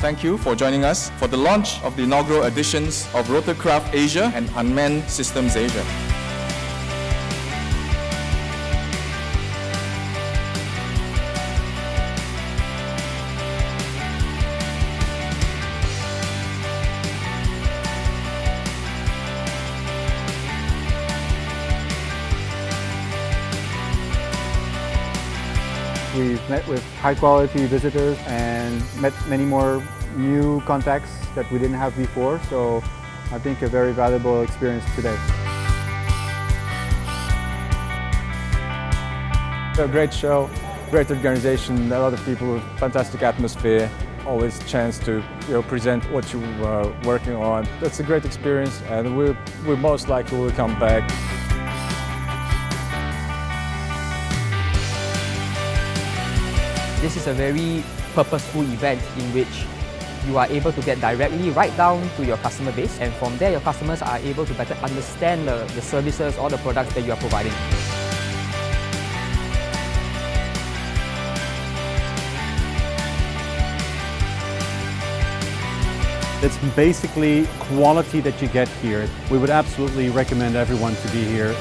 Thank you for joining us for the launch of the inaugural editions of Rotorcraft Asia and Unmanned Systems Asia. We've met with high-quality visitors and met many more new contacts that we didn't have before, so I think a very valuable experience today. A great show, great organization, a lot of people, fantastic atmosphere, always a chance to present what you are working on. That's a great experience, and we most likely will come back. This is a very purposeful event in which you are able to get directly right down to your customer base, and from there your customers are able to better understand the services or the products that you are providing. It's basically quality that you get here. We would absolutely recommend everyone to be here.